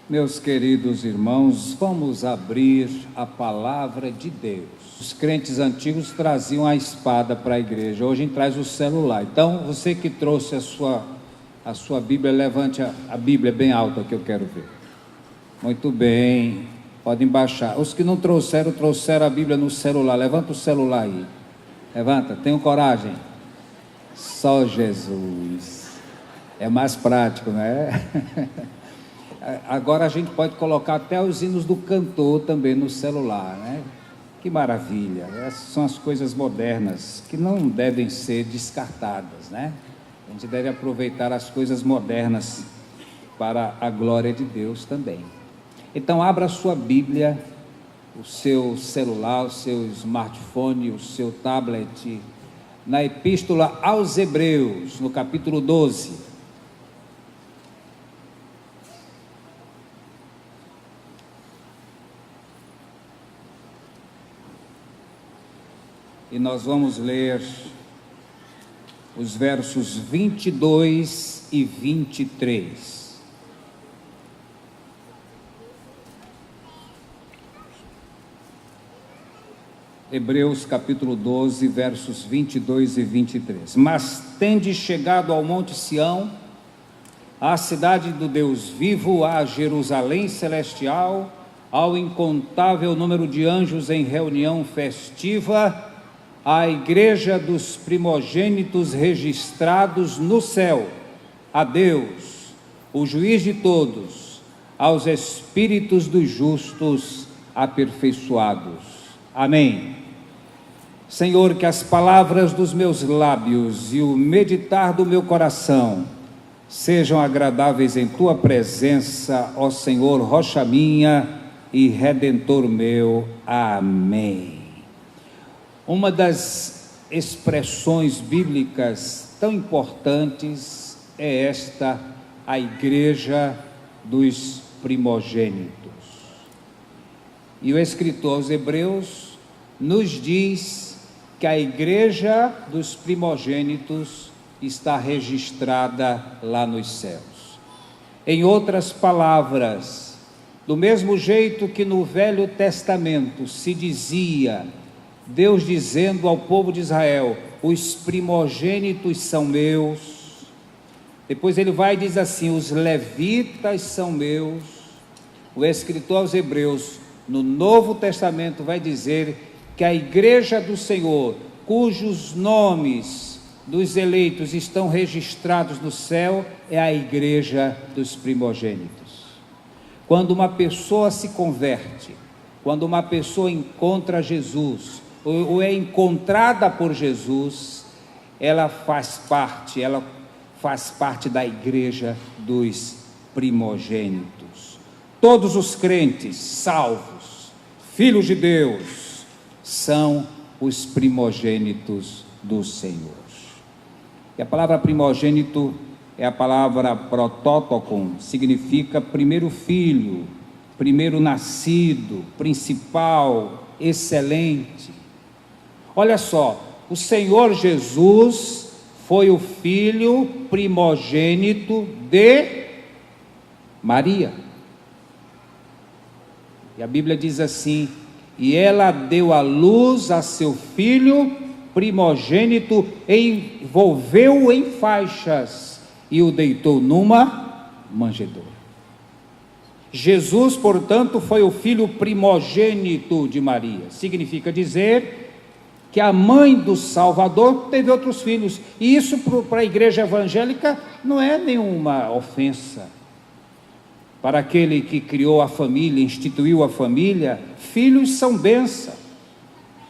Meus queridos irmãos, vamos abrir a palavra de Deus. Os crentes antigos traziam a espada para a igreja, hoje traz o celular. Então, você que trouxe a sua Bíblia, levante a Bíblia bem alta que eu quero ver. Muito bem, podem baixar. Os que não trouxeram a Bíblia no celular. Levanta o celular aí. Levanta, tenham coragem. Só Jesus. É mais prático, não é? Agora a gente pode colocar até os hinos do cantor também no celular, né? Que maravilha! Essas são as coisas modernas que não devem ser descartadas, né? A gente deve aproveitar as coisas modernas para a glória de Deus também. Então abra a sua Bíblia, o seu celular, o seu smartphone, o seu tablet, na Epístola aos Hebreus, no capítulo 12. E nós vamos ler os versos 22 e 23. Hebreus capítulo 12, versos 22 e 23. Mas tendes chegado ao monte Sião, à cidade do Deus vivo, à Jerusalém celestial, ao incontável número de anjos em reunião festiva, à igreja dos primogênitos registrados no céu, a Deus, o juiz de todos, aos espíritos dos justos aperfeiçoados. Amém. Senhor, que as palavras dos meus lábios e o meditar do meu coração sejam agradáveis em Tua presença, ó Senhor, rocha minha e redentor meu. Amém. Uma das expressões bíblicas tão importantes é esta, a igreja dos primogênitos. E o escritor aos Hebreus nos diz que a igreja dos primogênitos está registrada lá nos céus. Em outras palavras, do mesmo jeito que no Velho Testamento se dizia, Deus dizendo ao povo de Israel, os primogênitos são meus. Depois ele vai e diz assim, os levitas são meus. O escritor aos Hebreus, no Novo Testamento, vai dizer que a igreja do Senhor, cujos nomes dos eleitos estão registrados no céu, é a igreja dos primogênitos. Quando uma pessoa se converte, quando uma pessoa encontra Jesus, ou é encontrada por Jesus, ela faz parte da igreja dos primogênitos. Todos os crentes salvos, filhos de Deus, são os primogênitos do Senhor. E a palavra primogênito é a palavra protótokon, significa primeiro filho, primeiro nascido, principal, excelente. Olha só, o Senhor Jesus foi o filho primogênito de Maria. E a Bíblia diz assim, e ela deu à luz a seu filho primogênito, envolveu-o em faixas e o deitou numa manjedoura. Jesus, portanto, foi o filho primogênito de Maria. Significa dizer que a mãe do Salvador teve outros filhos, e isso para a igreja evangélica não é nenhuma ofensa. Para aquele que criou a família, instituiu a família, filhos são bênção,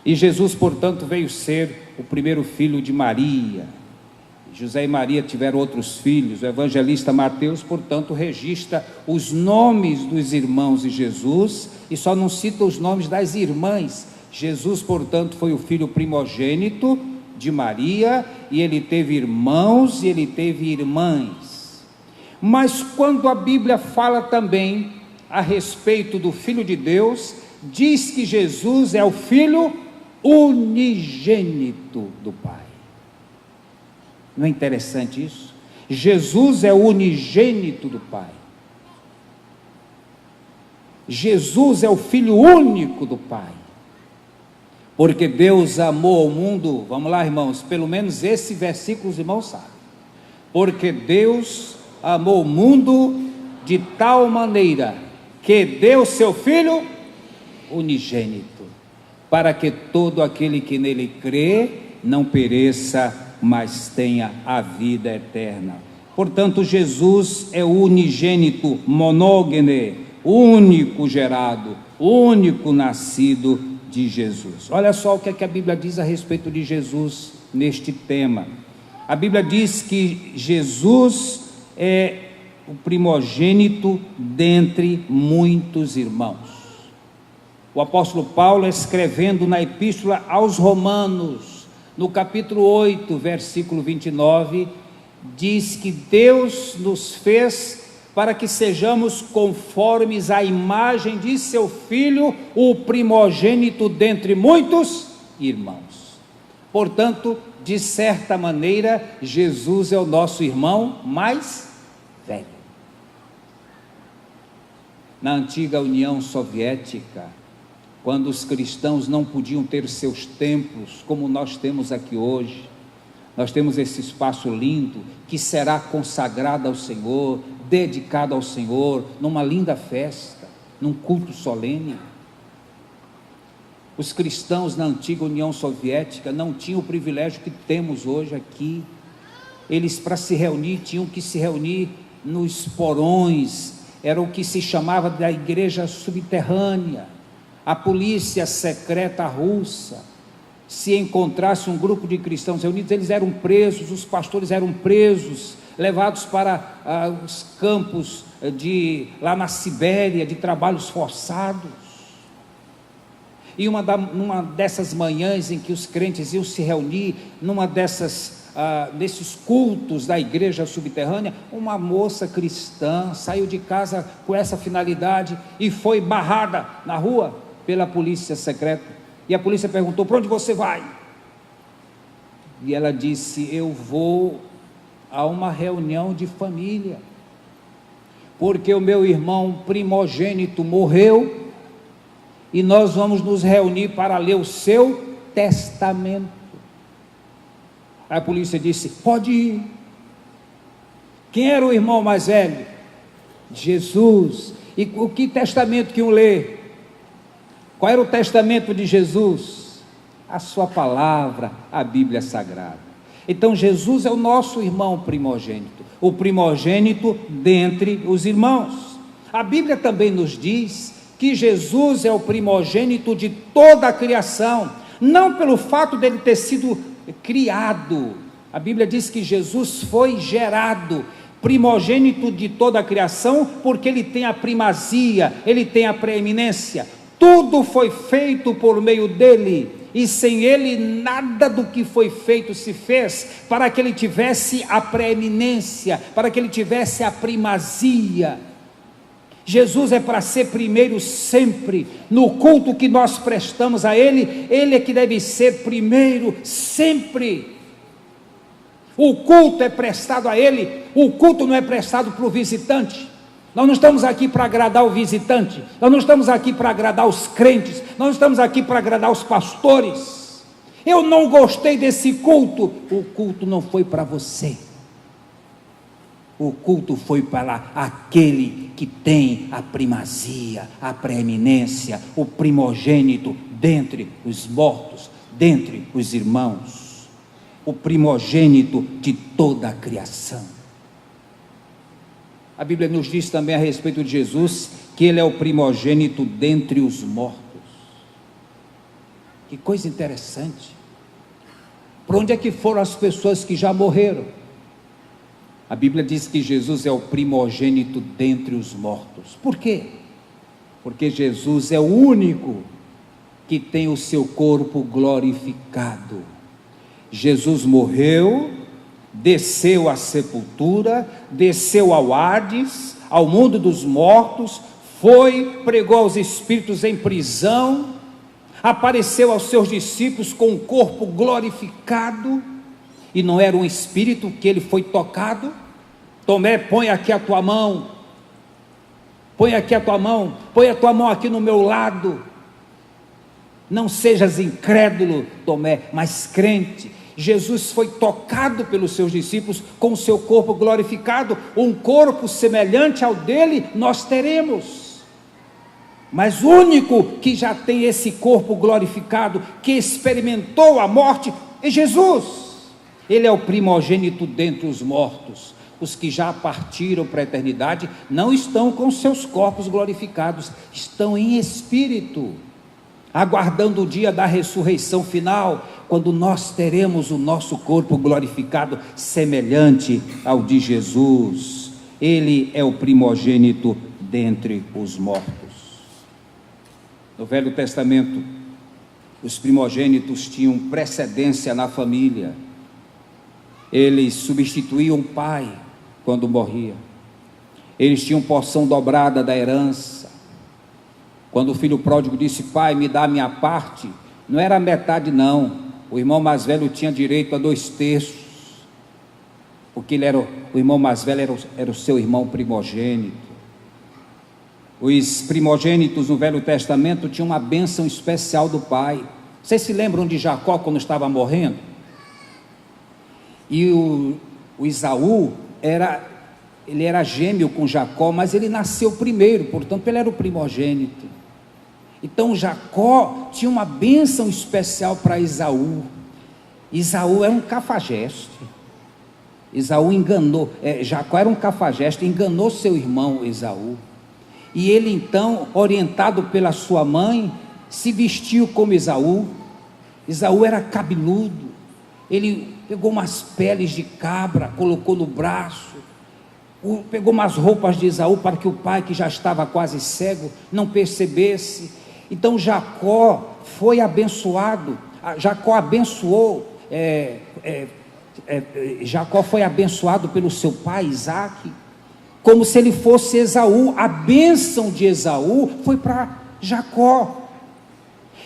e Jesus, portanto, veio ser o primeiro filho de Maria. José e Maria tiveram outros filhos. O evangelista Mateus, portanto, registra os nomes dos irmãos de Jesus, e só não cita os nomes das irmãs. Jesus, portanto, foi o filho primogênito de Maria, e ele teve irmãos e ele teve irmãs. Mas quando a Bíblia fala também a respeito do Filho de Deus, diz que Jesus é o Filho unigênito do Pai. Não é interessante isso? Jesus é o unigênito do Pai. Jesus é o Filho único do Pai. Porque Deus amou o mundo, vamos lá, irmãos, pelo menos esse versículo os irmãos sabem. Porque Deus amou o mundo de tal maneira que deu seu Filho unigênito, para que todo aquele que nele crê não pereça, mas tenha a vida eterna. Portanto, Jesus é o unigênito, monógene, único gerado, único nascido de Jesus. Olha só o que é que a Bíblia diz a respeito de Jesus neste tema. A Bíblia diz que Jesus é o primogênito dentre muitos irmãos. O apóstolo Paulo, escrevendo na epístola aos Romanos, no capítulo 8, versículo 29, diz que Deus nos fez para que sejamos conformes à imagem de seu Filho, o primogênito dentre muitos irmãos. Portanto, de certa maneira, Jesus é o nosso irmão mais velho. Na antiga União Soviética, quando os cristãos não podiam ter seus templos, como nós temos aqui hoje, nós temos esse espaço lindo, que será consagrado ao Senhor, dedicado ao Senhor, numa linda festa, num culto solene. Os cristãos na antiga União Soviética não tinham o privilégio que temos hoje aqui. Eles, para se reunir, tinham que se reunir nos porões, era o que se chamava da igreja subterrânea. A polícia secreta russa, se encontrasse um grupo de cristãos reunidos, eles eram presos, os pastores eram presos, levados para os campos lá na Sibéria, de trabalhos forçados. E numa dessas manhãs em que os crentes iam se reunir, desses cultos da igreja subterrânea, uma moça cristã saiu de casa com essa finalidade e foi barrada na rua pela polícia secreta. E a polícia perguntou: para onde você vai? E ela disse: eu vou a uma reunião de família, porque o meu irmão primogênito morreu, e nós vamos nos reunir para ler o seu testamento. A polícia disse: pode ir. Quem era o irmão mais velho? Jesus. E o que testamento que iam ler? Qual era o testamento de Jesus? A sua palavra, a Bíblia Sagrada. Então Jesus é o nosso irmão primogênito, o primogênito dentre os irmãos. A Bíblia também nos diz que Jesus é o primogênito de toda a criação, não pelo fato dele ter sido criado. A Bíblia diz que Jesus foi gerado, primogênito de toda a criação, porque ele tem a primazia, ele tem a preeminência. Tudo foi feito por meio dele, e sem ele nada do que foi feito se fez, para que ele tivesse a preeminência, para que ele tivesse a primazia. Jesus é para ser primeiro sempre. No culto que nós prestamos a ele, ele é que deve ser primeiro sempre. O culto é prestado a ele, o culto não é prestado para o visitante. Nós não estamos aqui para agradar o visitante, nós não estamos aqui para agradar os crentes, nós não estamos aqui para agradar os pastores. Eu não gostei desse culto, o culto não foi para você, o culto foi para aquele que tem a primazia, a preeminência, o primogênito dentre os mortos, dentre os irmãos, o primogênito de toda a criação. A Bíblia nos diz também a respeito de Jesus, que ele é o primogênito dentre os mortos. Que coisa interessante. Para onde é que foram as pessoas que já morreram? A Bíblia diz que Jesus é o primogênito dentre os mortos. Por quê? Porque Jesus é o único que tem o seu corpo glorificado. Jesus morreu, desceu à sepultura, desceu ao Hades, ao mundo dos mortos, pregou aos espíritos em prisão, apareceu aos seus discípulos com o corpo glorificado, e não era um espírito que ele foi tocado. Tomé, põe aqui a tua mão. põe aqui a tua mão, põe a tua mão aqui no meu lado. Não sejas incrédulo, Tomé, mas crente. Jesus foi tocado pelos seus discípulos com o seu corpo glorificado, um corpo semelhante ao dele nós teremos, mas o único que já tem esse corpo glorificado, que experimentou a morte, é Jesus. Ele é o primogênito dentre os mortos. Os que já partiram para a eternidade não estão com seus corpos glorificados, estão em espírito, aguardando o dia da ressurreição final, quando nós teremos o nosso corpo glorificado, semelhante ao de Jesus. Ele é o primogênito dentre os mortos. No Velho Testamento, os primogênitos tinham precedência na família. Eles substituíam o pai quando morria. Eles tinham porção dobrada da herança. Quando o filho pródigo disse: pai, me dá a minha parte, não era a metade não. O irmão mais velho tinha direito a 2/3, porque o irmão mais velho era o seu irmão primogênito. Os primogênitos no Velho Testamento tinham uma bênção especial do pai. Vocês se lembram de Jacó quando estava morrendo? E o Esaú ele era gêmeo com Jacó, mas ele nasceu primeiro, portanto ele era o primogênito. Então Jacó tinha uma bênção especial para Esaú. Esaú era um cafajeste. Esaú enganou, Jacó era um cafajeste, enganou seu irmão Esaú. E ele então, orientado pela sua mãe, se vestiu como Esaú. Esaú era cabeludo. Ele pegou umas peles de cabra, colocou no braço, pegou umas roupas de Esaú para que o pai, que já estava quase cego, não percebesse. Então Jacó foi abençoado. Jacó abençoou, Jacó foi abençoado pelo seu pai Isaque, como se ele fosse Esaú. A bênção de Esaú foi para Jacó.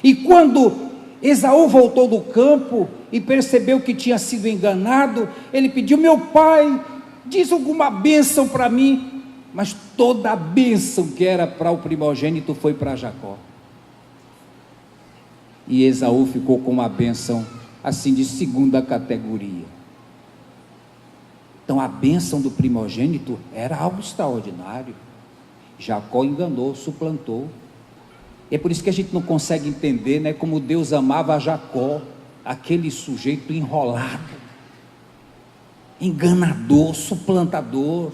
E quando Esaú voltou do campo e percebeu que tinha sido enganado, ele pediu: meu pai, diz alguma bênção para mim. Mas toda a bênção que era para o primogênito foi para Jacó. E Esaú ficou com uma bênção assim de segunda categoria. Então a bênção do primogênito era algo extraordinário. Jacó enganou, suplantou. É por isso que a gente não consegue entender, né, como Deus amava a Jacó, aquele sujeito enrolado, enganador, suplantador.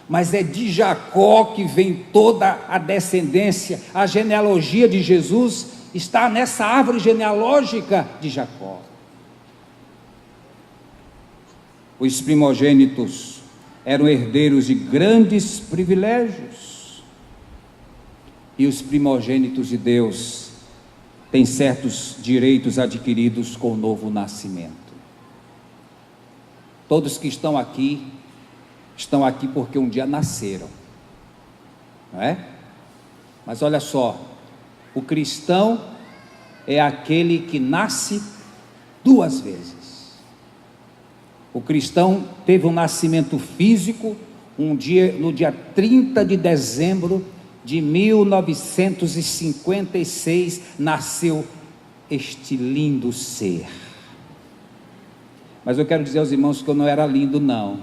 Mas é de Jacó que vem toda a descendência. A genealogia de Jesus está nessa árvore genealógica de Jacó. Os primogênitos eram herdeiros de grandes privilégios. E os primogênitos de Deus têm certos direitos adquiridos com o novo nascimento. Todos que estão aqui porque um dia nasceram, não é? Mas olha só, o cristão é aquele que nasce 2 vezes. O cristão teve um nascimento físico no dia 30 de dezembro de 1956, nasceu este lindo ser. Mas eu quero dizer aos irmãos que eu não era lindo, não.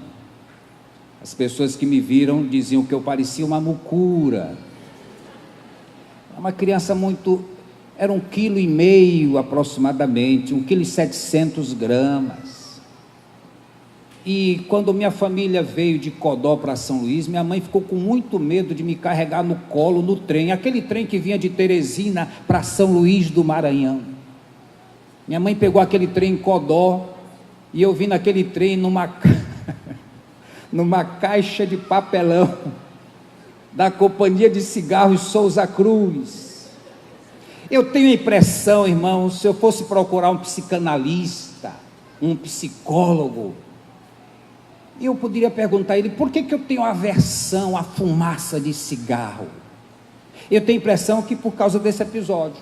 As pessoas que me viram diziam que eu parecia uma mucura. Uma criança era 1,5 kg aproximadamente, 1,7 kg. E quando minha família veio de Codó para São Luís, minha mãe ficou com muito medo de me carregar no colo no trem, aquele trem que vinha de Teresina para São Luís do Maranhão. Minha mãe pegou aquele trem em Codó, e eu vim naquele trem numa caixa de papelão da Companhia de Cigarros Souza Cruz. Eu tenho a impressão, irmãos, se eu fosse procurar um psicanalista, um psicólogo, eu poderia perguntar a ele: por que eu tenho aversão à fumaça de cigarro? Eu tenho a impressão que por causa desse episódio,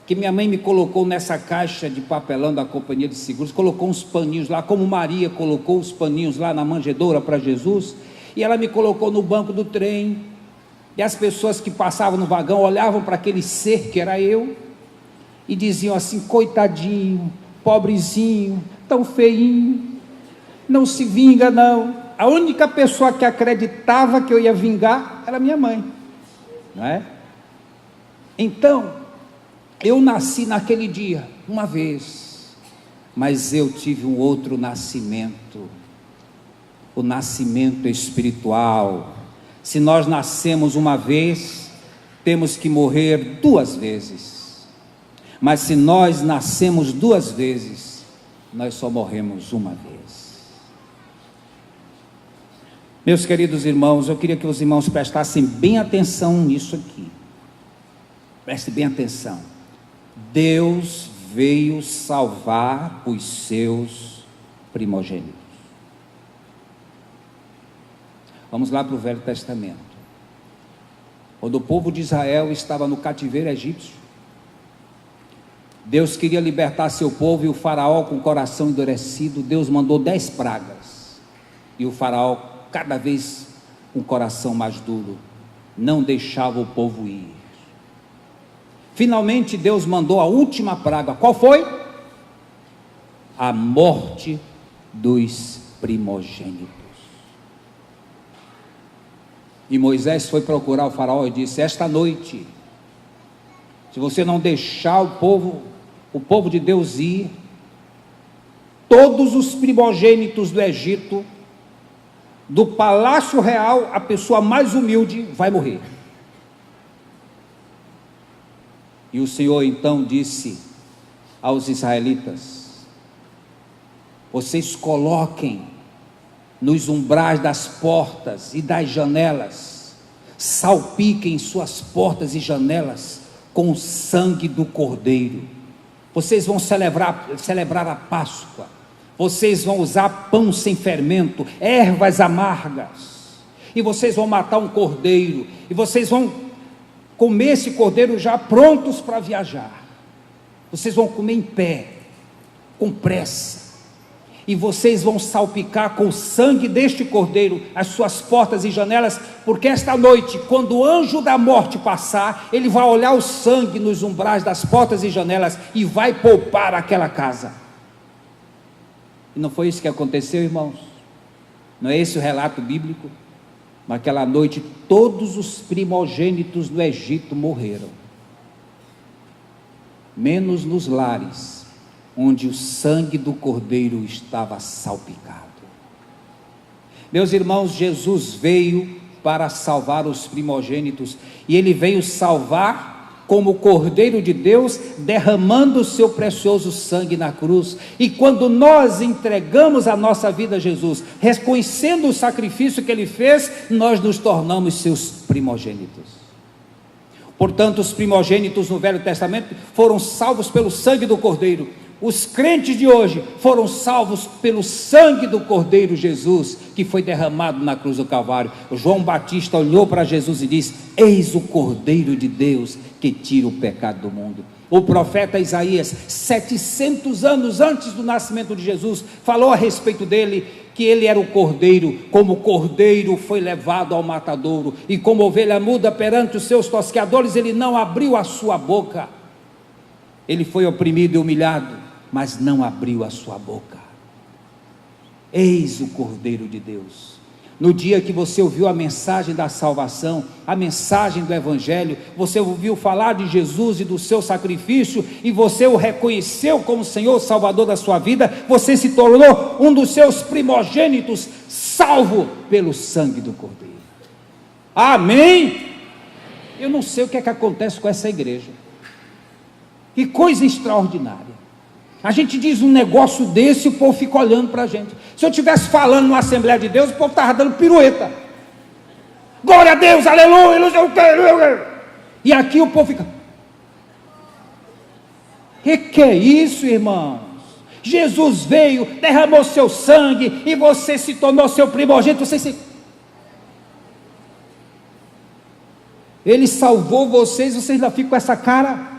que minha mãe me colocou nessa caixa de papelão da Companhia de Seguros, colocou uns paninhos lá, como Maria colocou os paninhos lá na manjedoura para Jesus, e ela me colocou no banco do trem, E as pessoas que passavam no vagão olhavam para aquele ser que era eu e diziam assim: coitadinho, pobrezinho, tão feinho, não se vinga não. A única pessoa que acreditava que eu ia vingar era minha mãe, não é? Então, eu nasci naquele dia, uma vez, mas eu tive um outro nascimento, o nascimento espiritual. Se nós nascemos uma vez, temos que morrer 2 vezes, mas se nós nascemos 2 vezes, nós só morremos uma vez. Meus queridos irmãos, eu queria que os irmãos prestassem bem atenção nisso aqui. Preste bem atenção. Deus veio salvar os seus primogênitos. Vamos lá para o Velho Testamento. Quando o povo de Israel estava no cativeiro egípcio, Deus queria libertar seu povo, e o faraó, com o coração endurecido, Deus mandou 10 pragas, e o faraó, cada vez com o coração mais duro, não deixava o povo ir. Finalmente Deus mandou a última praga. Qual foi? A morte dos primogênitos. E Moisés foi procurar o faraó e disse: esta noite, se você não deixar o povo de Deus ir, todos os primogênitos do Egito, do palácio real, a pessoa mais humilde vai morrer. E o Senhor então disse aos israelitas: vocês coloquem nos umbrais das portas e das janelas, salpiquem suas portas e janelas com o sangue do Cordeiro. Vocês vão celebrar a Páscoa. Vocês vão usar pão sem fermento, ervas amargas, e vocês vão matar um cordeiro, e vocês vão comer esse cordeiro já prontos para viajar. Vocês vão comer em pé, com pressa, e vocês vão salpicar com o sangue deste cordeiro as suas portas e janelas, porque esta noite, quando o anjo da morte passar, ele vai olhar o sangue nos umbrais das portas e janelas e vai poupar aquela casa. E não foi isso que aconteceu, irmãos? Não é esse o relato bíblico? Naquela noite, todos os primogênitos do Egito morreram, menos nos lares onde o sangue do Cordeiro estava salpicado. Meus irmãos, Jesus veio para salvar os primogênitos, e Ele veio salvar como Cordeiro de Deus, derramando o seu precioso sangue na cruz. E quando nós entregamos a nossa vida a Jesus, reconhecendo o sacrifício que Ele fez, nós nos tornamos seus primogênitos. Portanto, os primogênitos no Velho Testamento foram salvos pelo sangue do Cordeiro. Os crentes de hoje foram salvos pelo sangue do Cordeiro Jesus, que foi derramado na cruz do Calvário. O João Batista olhou para Jesus e disse: eis o Cordeiro de Deus que tira o pecado do mundo. O profeta Isaías, 700 anos antes do nascimento de Jesus, falou a respeito dele, que ele era o cordeiro. Como o cordeiro foi levado ao matadouro, e como ovelha muda perante os seus tosqueadores, ele não abriu a sua boca. Ele foi oprimido e humilhado, mas não abriu a sua boca. Eis o Cordeiro de Deus. No dia que você ouviu a mensagem da salvação, a mensagem do Evangelho, você ouviu falar de Jesus e do seu sacrifício, e você o reconheceu como Senhor Salvador da sua vida, você se tornou um dos seus primogênitos, salvo pelo sangue do Cordeiro. Amém? Eu não sei o que é que acontece com essa igreja. Que coisa extraordinária. A gente diz um negócio desse e o povo fica olhando para a gente. Se eu estivesse falando numa Assembleia de Deus, o povo estava dando pirueta. Glória a Deus, aleluia, não sei o quê. E aqui o povo fica: que é isso, irmãos? Jesus veio, derramou seu sangue, e você se tornou seu primogênito. Ele salvou vocês, vocês ainda ficam com essa cara.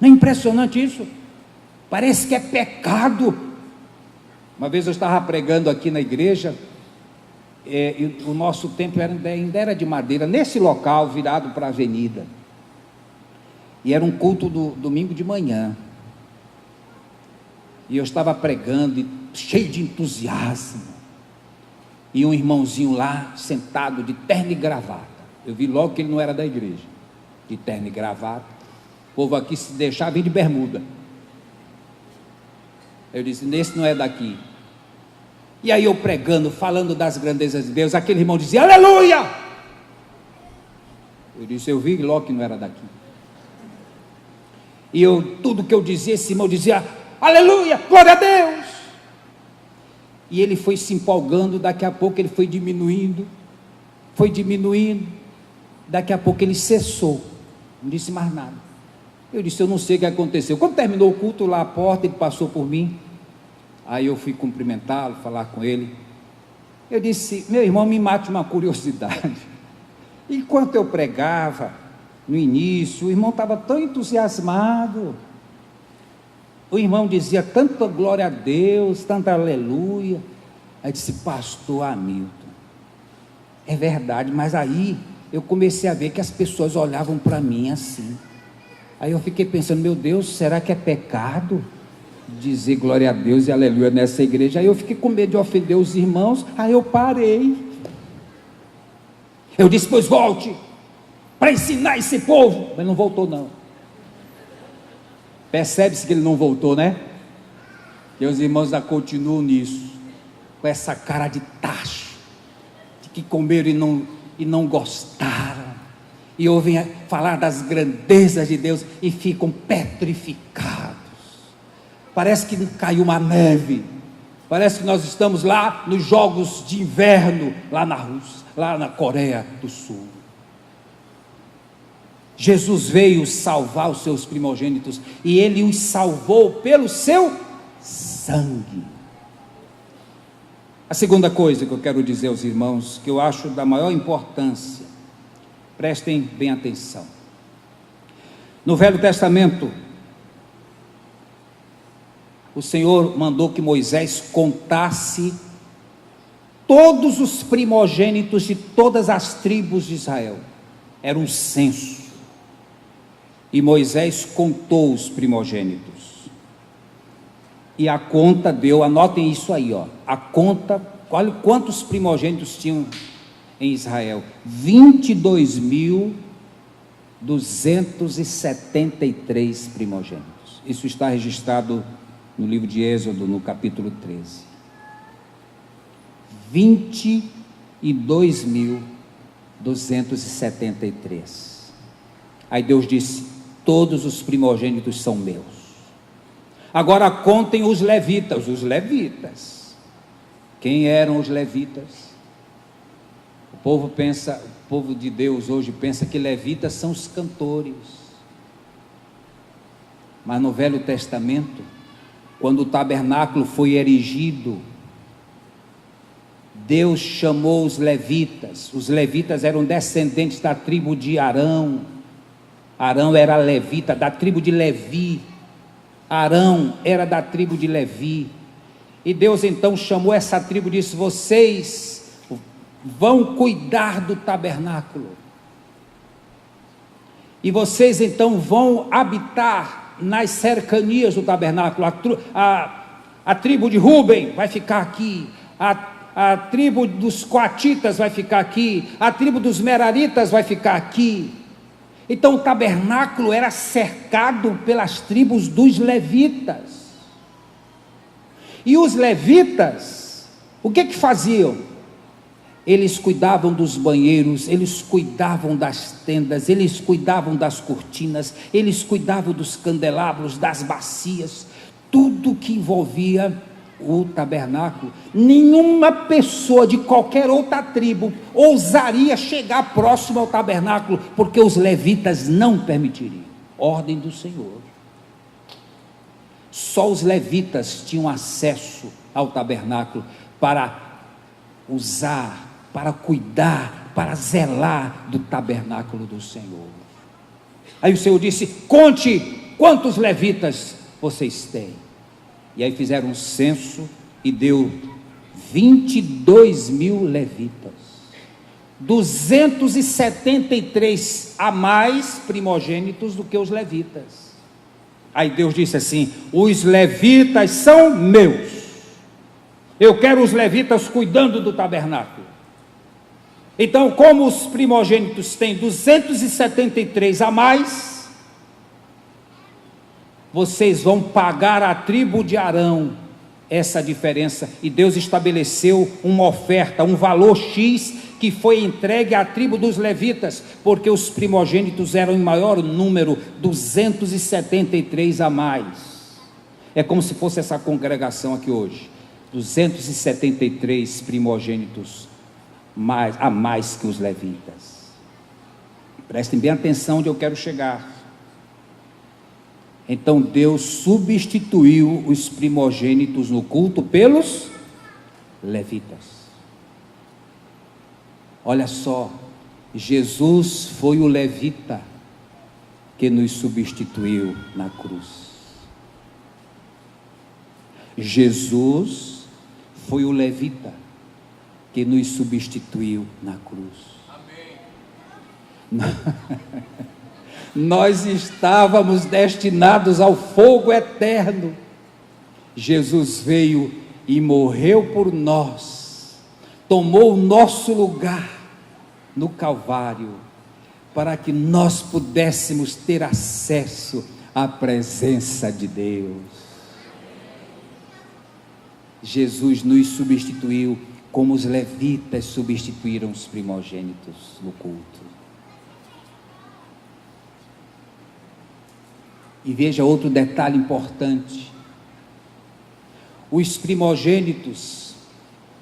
Não é impressionante isso? Parece que é pecado. Uma vez eu estava pregando aqui na igreja, e o nosso templo ainda era de madeira, nesse local, virado para a avenida. E era um culto do domingo de manhã. E eu estava pregando, cheio de entusiasmo. E um irmãozinho lá, sentado de terno e gravata. Eu vi logo que ele não era da igreja. De terno e gravata. O povo aqui, se deixar, vem de bermuda. Eu disse, nesse não é daqui. E aí eu pregando, falando das grandezas de Deus, aquele irmão dizia, aleluia! Eu disse, eu vi logo que não era daqui. E tudo que eu dizia, esse irmão dizia, aleluia, glória a Deus! E ele foi se empolgando, daqui a pouco ele foi diminuindo, daqui a pouco ele cessou, não disse mais nada. Eu disse, eu não sei o que aconteceu. Quando terminou o culto lá à porta, ele passou por mim, aí eu fui cumprimentá-lo, falar com ele. Eu disse, meu irmão, me mate uma curiosidade. Enquanto eu pregava, no início, o irmão estava tão entusiasmado, o irmão dizia tanta glória a Deus, tanta aleluia. Aí disse, pastor Hamilton, é verdade, mas aí eu comecei a ver que as pessoas olhavam para mim assim. Aí eu fiquei pensando, meu Deus, será que é pecado dizer glória a Deus e aleluia nessa igreja? Aí eu fiquei com medo de ofender os irmãos, aí eu parei. Eu disse, pois volte, para ensinar esse povo. Mas não voltou não. Percebe-se que ele não voltou, né? E os irmãos ainda continuam nisso, com essa cara de tacho, de que comeram e não gostaram, e ouvem falar das grandezas de Deus e ficam petrificados. Parece que caiu uma neve, parece que nós estamos lá nos jogos de inverno, lá na Rússia, lá na Coreia do Sul. Jesus veio salvar os seus primogênitos, e Ele os salvou pelo seu sangue. A segunda coisa que eu quero dizer aos irmãos, que eu acho da maior importância, prestem bem atenção. No Velho Testamento, o Senhor mandou que Moisés contasse todos os primogênitos de todas as tribos de Israel. Era um censo. E Moisés contou os primogênitos. E a conta deu, anotem isso aí, a conta, olha quantos primogênitos tinham em Israel: 22.273 primogênitos. Isso está registrado no livro de Êxodo, no capítulo 13. 22.273. Aí Deus disse, todos os primogênitos são meus. Agora contem os levitas. Os levitas, quem eram os levitas? O povo de Deus hoje pensa que levitas são os cantores. Mas no Velho Testamento, quando o tabernáculo foi erigido, Deus chamou os levitas. Os levitas eram descendentes da tribo de Arão. Arão era levita, da tribo de Levi. Arão era da tribo de Levi. E Deus então chamou essa tribo e disse, vocês vão cuidar do tabernáculo. E vocês então vão habitar nas cercanias do tabernáculo. A tribo de Ruben vai ficar aqui. A tribo dos coatitas vai ficar aqui. A tribo dos meraritas vai ficar aqui. Então o tabernáculo era cercado pelas tribos dos levitas. E os levitas, o que faziam? Eles cuidavam dos banheiros, eles cuidavam das tendas, eles cuidavam das cortinas, eles cuidavam dos candelabros, das bacias, tudo que envolvia o tabernáculo. Nenhuma pessoa de qualquer outra tribo ousaria chegar próximo ao tabernáculo, porque os levitas não permitiriam. Ordem do Senhor. Só os levitas tinham acesso ao tabernáculo para usar, para cuidar, para zelar do tabernáculo do Senhor. Aí o Senhor disse, conte quantos levitas vocês têm. E aí fizeram um censo e deu 22.000 levitas, 273 a mais primogênitos do que os levitas. Aí Deus disse assim: os levitas são meus, eu quero os levitas cuidando do tabernáculo. Então, como os primogênitos têm 273 a mais, vocês vão pagar à tribo de Arão essa diferença. E Deus estabeleceu uma oferta, um valor X, que foi entregue à tribo dos levitas, porque os primogênitos eram em maior número, 273 a mais. É como se fosse essa congregação aqui hoje, 273 primogênitos a mais que os levitas. Prestem bem atenção onde eu quero chegar. Então Deus substituiu os primogênitos no culto pelos levitas. Olha só, Jesus foi o levita que nos substituiu na cruz. Jesus foi o levita que nos substituiu na cruz. Amém. Nós estávamos destinados ao fogo eterno. Jesus veio e morreu por nós, tomou o nosso lugar no Calvário, para que nós pudéssemos ter acesso à presença de Deus. Jesus nos substituiu, como os levitas substituíram os primogênitos no culto. E veja outro detalhe importante: os primogênitos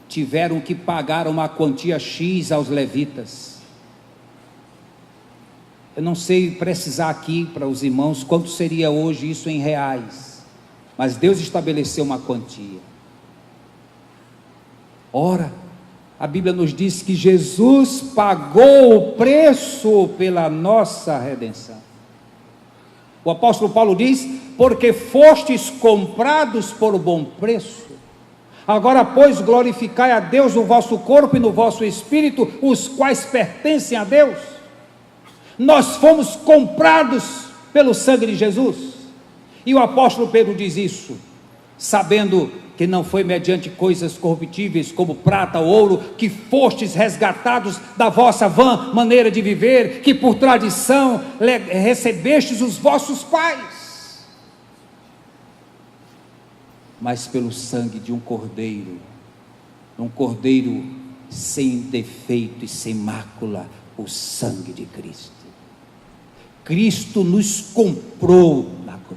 tiveram que pagar uma quantia X aos levitas. Eu não sei precisar aqui para os irmãos quanto seria hoje isso em reais, mas Deus estabeleceu uma quantia. Ora, a Bíblia nos diz que Jesus pagou o preço pela nossa redenção. O apóstolo Paulo diz: porque fostes comprados por bom preço. Agora, pois, glorificai a Deus no vosso corpo e no vosso espírito, os quais pertencem a Deus. Nós fomos comprados pelo sangue de Jesus. E o apóstolo Pedro diz isso, sabendo que não foi mediante coisas corruptíveis como prata ou ouro, que fostes resgatados da vossa vã maneira de viver, que por tradição recebestes os vossos pais, mas pelo sangue de um cordeiro sem defeito e sem mácula, o sangue de Cristo. Cristo nos comprou na cruz.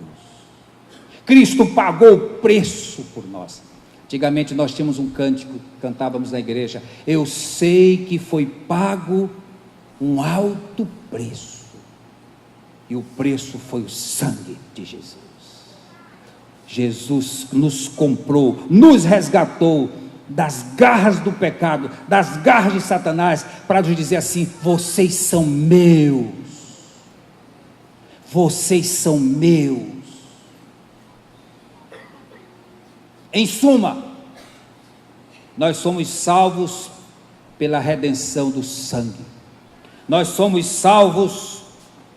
Cristo pagou o preço por nós. Antigamente nós tínhamos um cântico, cantávamos na igreja: eu sei que foi pago um alto preço, e o preço foi o sangue de Jesus. Jesus nos comprou, nos resgatou das garras do pecado, das garras de Satanás, para nos dizer assim: vocês são meus, vocês são meus. Em suma, nós somos salvos pela redenção do sangue, nós somos salvos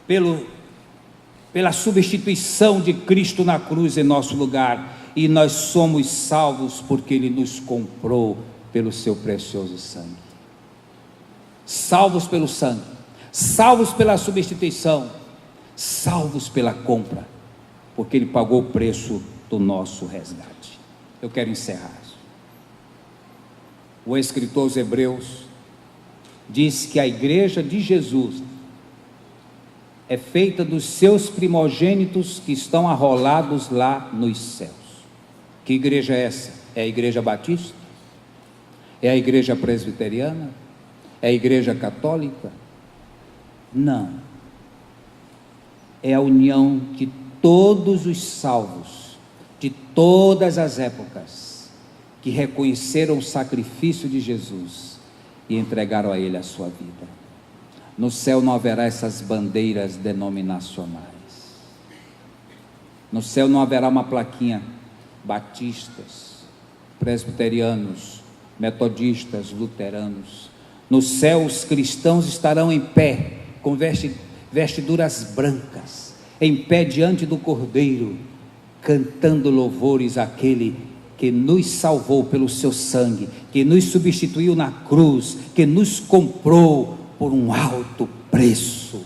pela substituição de Cristo na cruz em nosso lugar, e nós somos salvos porque Ele nos comprou pelo seu precioso sangue. Salvos pelo sangue, salvos pela substituição, salvos pela compra, porque Ele pagou o preço do nosso resgate. Eu quero encerrar. O escritor aos Hebreus diz que a igreja de Jesus é feita dos seus primogênitos que estão arrolados lá nos céus. Que igreja é essa? É a igreja batista? É a igreja presbiteriana? É a igreja católica? Não. É a união de todos os salvos de todas as épocas, que reconheceram o sacrifício de Jesus e entregaram a Ele a sua vida. No céu não haverá essas bandeiras denominacionais. No céu não haverá uma plaquinha: batistas, presbiterianos, metodistas, luteranos. No céu os cristãos estarão em pé, com vestiduras brancas, em pé diante do Cordeiro, cantando louvores àquele que nos salvou pelo seu sangue, que nos substituiu na cruz, que nos comprou por um alto preço.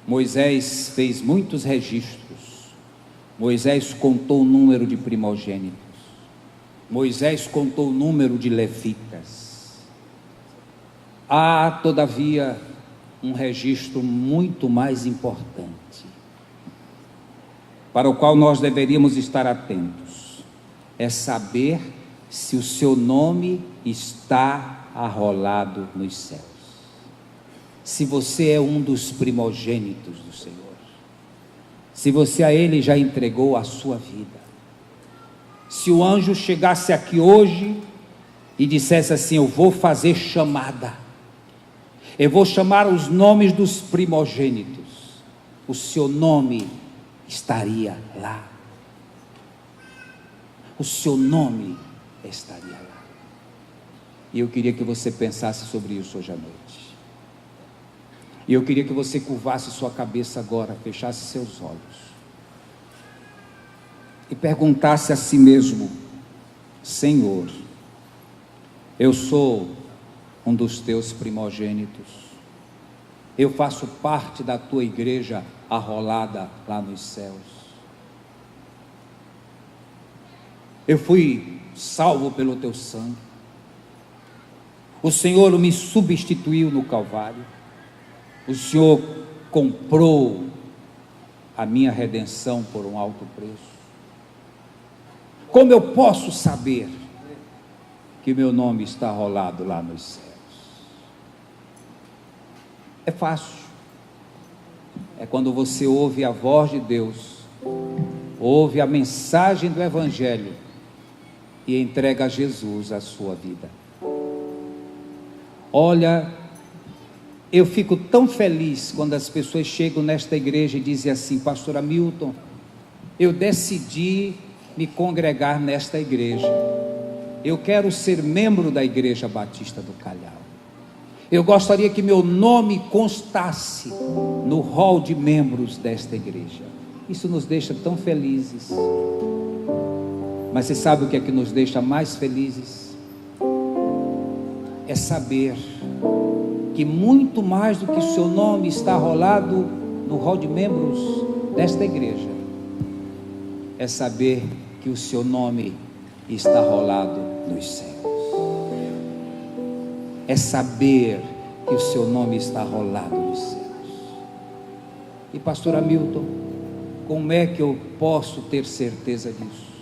Moisés fez muitos registros. Moisés contou o número de primogênitos. Moisés contou o número de levitas. Há, todavia, um registro muito mais importante, para o qual nós deveríamos estar atentos. É saber se o seu nome está arrolado nos céus. Se você é um dos primogênitos do Senhor. Se você a Ele já entregou a sua vida. Se o anjo chegasse aqui hoje e dissesse assim: eu vou fazer chamada, eu vou chamar os nomes dos primogênitos, o seu nome estaria lá. O seu nome estaria lá. E eu queria que você pensasse sobre isso hoje à noite. E eu queria que você curvasse sua cabeça agora, fechasse seus olhos e perguntasse a si mesmo: Senhor, eu sou um dos teus primogênitos, eu faço parte da tua igreja arrolada lá nos céus, eu fui salvo pelo teu sangue, o Senhor me substituiu no Calvário, o Senhor comprou a minha redenção por um alto preço. Como eu posso saber que meu nome está arrolado lá nos céus? É fácil. É quando você ouve a voz de Deus, ouve a mensagem do Evangelho e entrega a Jesus a sua vida. Olha, eu fico tão feliz quando as pessoas chegam nesta igreja e dizem assim: pastor Hamilton, eu decidi me congregar nesta igreja, eu quero ser membro da Igreja Batista do Calhau, eu gostaria que meu nome constasse no hall de membros desta igreja. Isso nos deixa tão felizes. Mas você sabe o que é que nos deixa mais felizes? É saber que muito mais do que o seu nome está rolado no hall de membros desta igreja, é saber que o seu nome está rolado nos céus. É saber que o seu nome está rolado nos céus. E pastor Hamilton, como é que eu posso ter certeza disso?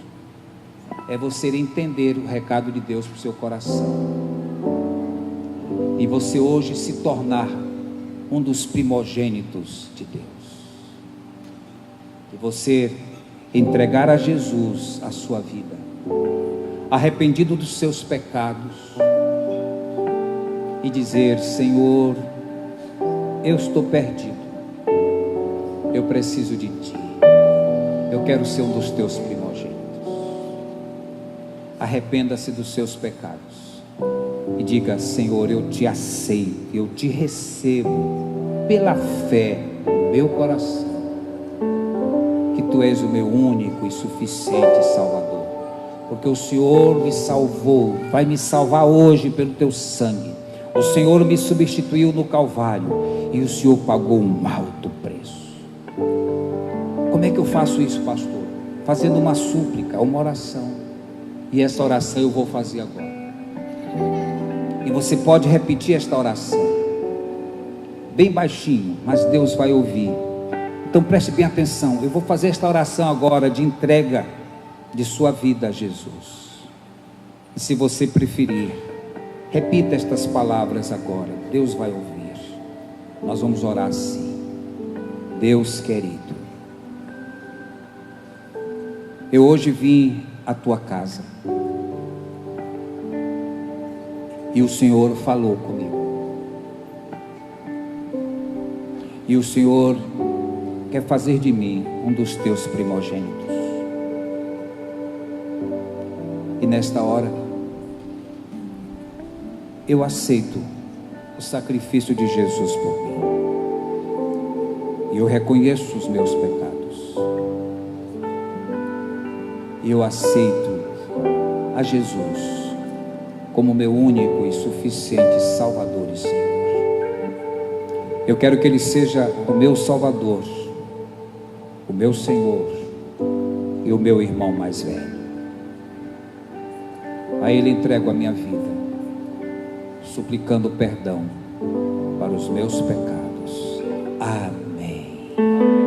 É você entender o recado de Deus para o seu coração, e você hoje se tornar um dos primogênitos de Deus, e você entregar a Jesus a sua vida, arrependido dos seus pecados, e dizer: Senhor, eu estou perdido, eu preciso de Ti, eu quero ser um dos Teus primogênitos. Arrependa-se dos seus pecados e diga: Senhor, eu Te aceito, eu Te recebo pela fé no meu coração, que Tu és o meu único e suficiente Salvador, porque o Senhor me salvou, vai me salvar hoje pelo Teu sangue. O Senhor me substituiu no Calvário e o Senhor pagou um alto preço. Como é que eu faço isso, pastor? Fazendo uma súplica, uma oração. E essa oração eu vou fazer agora. E você pode repetir esta oração bem baixinho, mas Deus vai ouvir. Então preste bem atenção. Eu vou fazer esta oração agora de entrega de sua vida a Jesus. E se você preferir, repita estas palavras agora. Deus vai ouvir. Nós vamos orar assim: Deus querido, eu hoje vim à tua casa e o Senhor falou comigo, e o Senhor quer fazer de mim um dos teus primogênitos. nesta hora eu aceito o sacrifício de Jesus por mim. E eu reconheço os meus pecados. E eu aceito a Jesus como meu único e suficiente Salvador e Senhor. Eu quero que Ele seja o meu Salvador, o meu Senhor e o meu irmão mais velho. A Ele entrego a minha vida, suplicando perdão para os meus pecados. Amém.